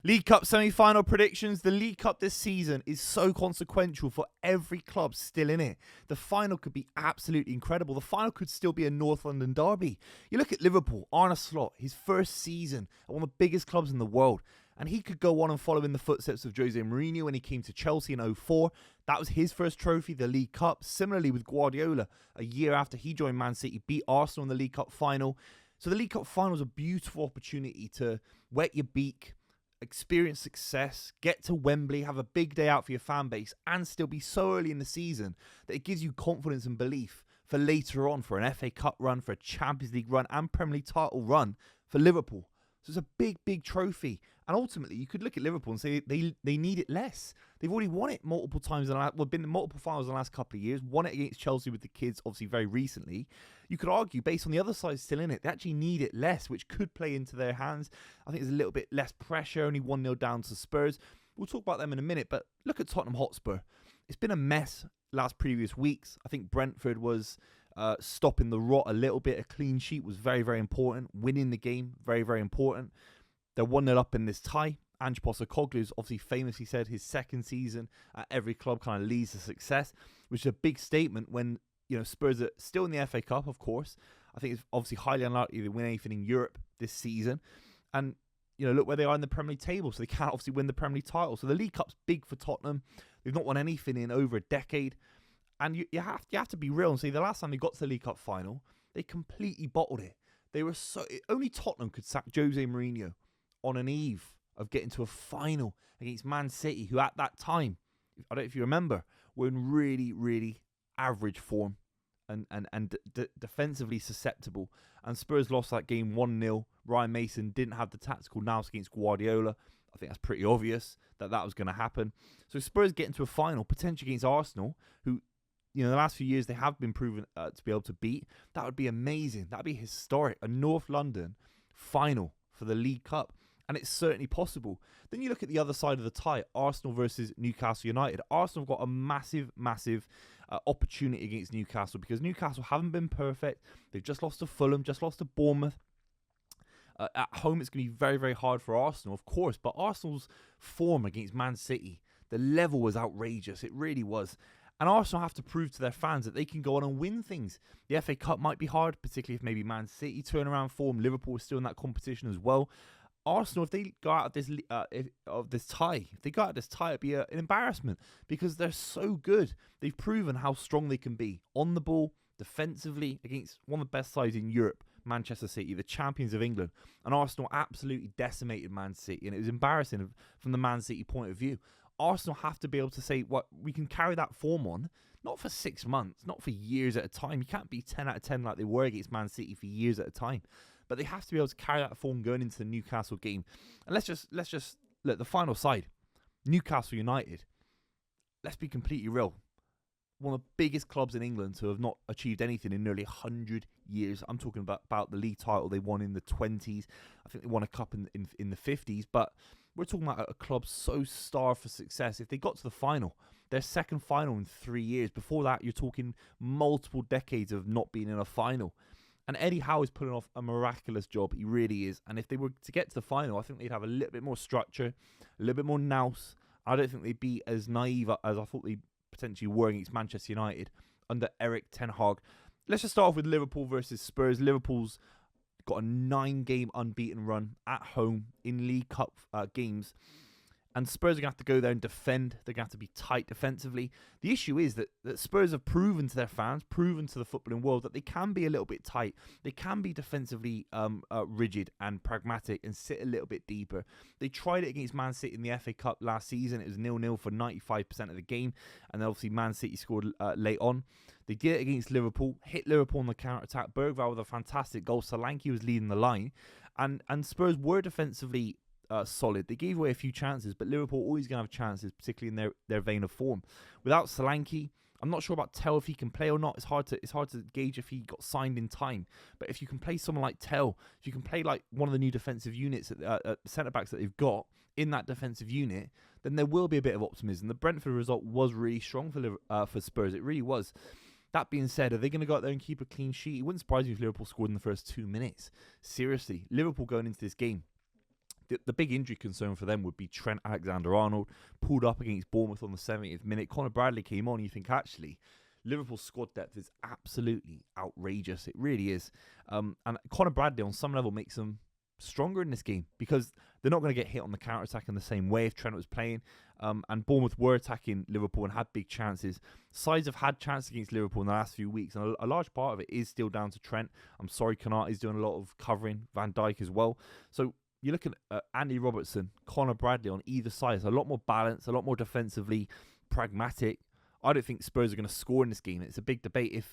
League Cup semi-final predictions. The League Cup this season is so consequential for every club still in it. The final could be absolutely incredible. The final could still be a North London derby. You look at Liverpool, Arne Slot, his first season at one of the biggest clubs in the world. And he could go on and follow in the footsteps of Jose Mourinho when he came to Chelsea in 2004. That was his first trophy, the League Cup. Similarly with Guardiola, a year after he joined Man City, beat Arsenal in the League Cup final. So the League Cup final is a beautiful opportunity to wet your beak, experience success, get to Wembley, have a big day out for your fan base, and still be so early in the season that it gives you confidence and belief for later on, for an FA Cup run, for a Champions League run, and Premier League title run for Liverpool. So it's a big, big trophy. And ultimately, you could look at Liverpool and say they need it less. They've already won it multiple times. Been in multiple finals in the last couple of years. Won it against Chelsea with the kids, obviously, very recently. You could argue, based on the other side still in it, they actually need it less, which could play into their hands. I think there's a little bit less pressure, only 1-0 down to Spurs. We'll talk about them in a minute, but look at Tottenham Hotspur. It's been a mess previous weeks. I think Brentford was stopping the rot a little bit. A clean sheet was very, very important. Winning the game, very, very important. They're 1-0 up in this tie. Ange Postecoglou's obviously famously said his second season at every club kind of leads to success, which is a big statement when, you know, Spurs are still in the FA Cup, of course. I think it's obviously highly unlikely to win anything in Europe this season. And, you know, look where they are in the Premier League table, so they can't obviously win the Premier League title. So the League Cup's big for Tottenham. They've not won anything in over a decade. And you have to be real and say the last time they got to the League Cup final, they completely bottled it. Only Tottenham could sack Jose Mourinho on an eve of getting to a final against Man City, who at that time, I don't know if you remember, were in really, really average form and defensively susceptible. And Spurs lost that game 1-0. Ryan Mason didn't have the tactical nous against Guardiola. I think that's pretty obvious that was going to happen. So Spurs get into a final, potentially against Arsenal, who, you know, the last few years they have been proven to be able to beat. That would be amazing. That would be historic. A North London final for the League Cup. And it's certainly possible. Then you look at the other side of the tie, Arsenal versus Newcastle United. Arsenal have got a massive, massive opportunity against Newcastle because Newcastle haven't been perfect. They've just lost to Fulham, just lost to Bournemouth. At home, it's going to be very, very hard for Arsenal, of course. But Arsenal's form against Man City, the level was outrageous. It really was. And Arsenal have to prove to their fans that they can go on and win things. The FA Cup might be hard, particularly if maybe Man City turn around form. Liverpool is still in that competition as well. Arsenal, if they go out of this tie, it'd be an embarrassment because they're so good. They've proven how strong they can be on the ball, defensively, against one of the best sides in Europe, Manchester City, the champions of England. And Arsenal absolutely decimated Man City, and it was embarrassing from the Man City point of view. Arsenal have to be able to say, what we can carry that form on, not for 6 months, not for years at a time. You can't be 10 out of 10 like they were against Man City for years at a time. But they have to be able to carry that form going into the Newcastle game. And let's just look, the final side, Newcastle United. Let's be completely real. One of the biggest clubs in England to have not achieved anything in nearly 100 years. I'm talking about the league title they won in the 20s. I think they won a cup in the 50s. But we're talking about a club so starved for success. If they got to the final, their second final in 3 years. Before that, you're talking multiple decades of not being in a final. And Eddie Howe is pulling off a miraculous job. He really is. And if they were to get to the final, I think they'd have a little bit more structure, a little bit more nous. I don't think they'd be as naive as I thought they potentially were against Manchester United under Erik ten Hag. Let's just start off with Liverpool versus Spurs. Liverpool's got a 9-game unbeaten run at home in League Cup games. And Spurs are going to have to go there and defend. They're going to have to be tight defensively. The issue is that Spurs have proven to their fans, proven to the footballing world that they can be a little bit tight. They can be defensively rigid and pragmatic and sit a little bit deeper. They tried it against Man City in the FA Cup last season. It was 0-0 for 95% of the game. And obviously Man City scored late on. They did it against Liverpool, hit Liverpool on the counter-attack. Bergvall with a fantastic goal. Solanke was leading the line. And Spurs were defensively solid. They gave away a few chances, but Liverpool always going to have chances, particularly in their vein of form. Without Solanke, I'm not sure about Tell if he can play or not. It's hard to gauge if he got signed in time. But if you can play someone like Tell, if you can play like one of the new defensive units, centre backs that they've got in that defensive unit, then there will be a bit of optimism. The Brentford result was really strong for Spurs. It really was. That being said, are they going to go out there and keep a clean sheet? It wouldn't surprise me if Liverpool scored in the first 2 minutes. Seriously, Liverpool going into this game, The big injury concern for them would be Trent Alexander-Arnold, pulled up against Bournemouth on the 70th minute. Conor Bradley came on. You think, actually, Liverpool's squad depth is absolutely outrageous. It really is. And Conor Bradley, on some level, makes them stronger in this game because they're not going to get hit on the counter-attack in the same way if Trent was playing. And Bournemouth were attacking Liverpool and had big chances. Sides have had chances against Liverpool in the last few weeks, and a large part of it is still down to Trent. I'm sorry, Konate is doing a lot of covering, Van Dijk as well. So you're looking at Andy Robertson, Conor Bradley on either side. It's a lot more balanced, a lot more defensively pragmatic. I don't think Spurs are going to score in this game. It's a big debate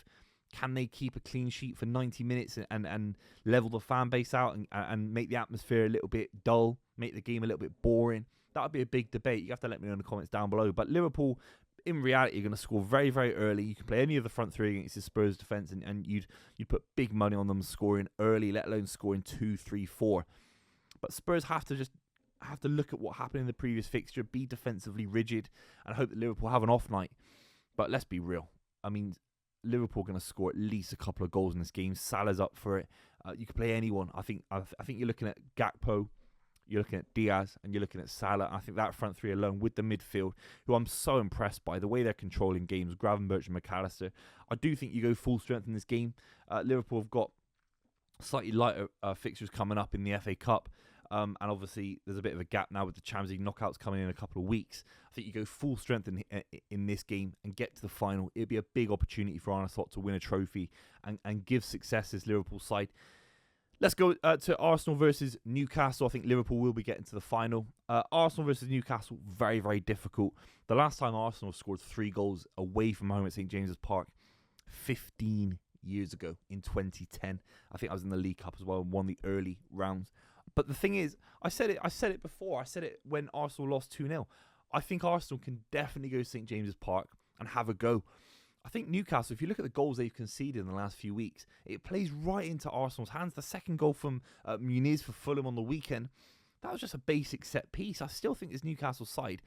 can they keep a clean sheet for 90 minutes and level the fan base out and make the atmosphere a little bit dull, make the game a little bit boring. That would be a big debate. You have to let me know in the comments down below. But Liverpool, in reality, are going to score very, very early. You can play any of the front three against the Spurs defence and you'd put big money on them scoring early, let alone scoring 2, 3, 4. But Spurs have to look at what happened in the previous fixture, be defensively rigid, and hope that Liverpool have an off night. But let's be real. I mean, Liverpool are going to score at least a couple of goals in this game. Salah's up for it. You can play anyone. I think you're looking at Gakpo, you're looking at Diaz, and you're looking at Salah. I think that front three alone with the midfield, who I'm so impressed by, the way they're controlling games, Gravenberch and McAllister. I do think you go full strength in this game. Liverpool have got slightly lighter fixtures coming up in the FA Cup. And obviously, there's a bit of a gap now with the Champions League knockouts coming in a couple of weeks. I think you go full strength in this game and get to the final. It'd be a big opportunity for Arne Slot to win a trophy and give success to this Liverpool side. Let's go to Arsenal versus Newcastle. I think Liverpool will be getting to the final. Arsenal versus Newcastle, very, very difficult. The last time Arsenal scored 3 goals away from home at St James's Park, 15 years ago in 2010. I think I was in the League Cup as well and won the early rounds. But the thing is, I said it before. I said it when Arsenal lost 2-0. I think Arsenal can definitely go to St James's Park and have a go. I think Newcastle, if you look at the goals they've conceded in the last few weeks, it plays right into Arsenal's hands. The second goal from Muniz for Fulham on the weekend, that was just a basic set piece. I still think this Newcastle side,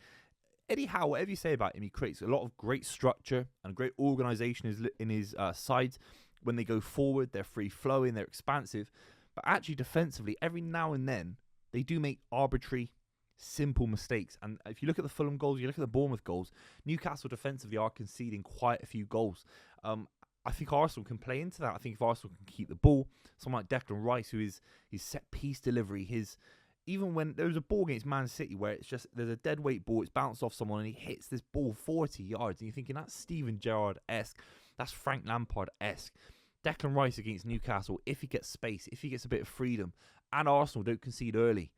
Eddie Howe, whatever you say about him, he creates a lot of great structure and great organisation in his sides. When they go forward, they're free-flowing, they're expansive. But actually, defensively, every now and then, they do make arbitrary, simple mistakes. And if you look at the Fulham goals, you look at the Bournemouth goals, Newcastle defensively are conceding quite a few goals. I think Arsenal can play into that. I think if Arsenal can keep the ball, someone like Declan Rice, who is his set-piece delivery, even when there was a ball against Man City where it's just, there's a dead weight ball, it's bounced off someone and he hits this ball 40 yards. And you're thinking, that's Steven Gerrard-esque. That's Frank Lampard-esque. Declan Rice against Newcastle, if he gets space, if he gets a bit of freedom, and Arsenal don't concede early,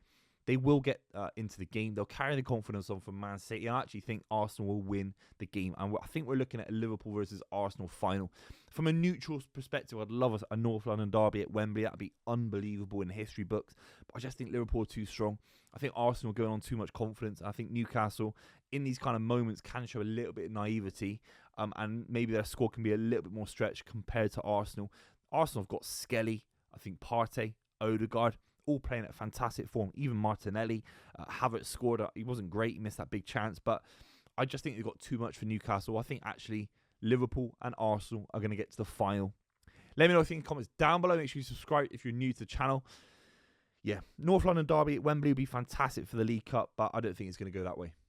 they will get into the game. They'll carry the confidence on from Man City. I actually think Arsenal will win the game. And I think we're looking at a Liverpool versus Arsenal final. From a neutral perspective, I'd love a North London derby at Wembley. That would be unbelievable in history books. But I just think Liverpool are too strong. I think Arsenal are going on too much confidence. I think Newcastle, in these kind of moments, can show a little bit of naivety. And maybe their score can be a little bit more stretched compared to Arsenal. Arsenal have got Skelly, I think Partey, Odegaard, all playing at fantastic form. Even Martinelli, Havertz scored. He wasn't great. He missed that big chance. But I just think they've got too much for Newcastle. I think actually Liverpool and Arsenal are going to get to the final. Let me know what you think in the comments down below. Make sure you subscribe if you're new to the channel. Yeah, North London derby at Wembley would be fantastic for the League Cup, but I don't think it's going to go that way.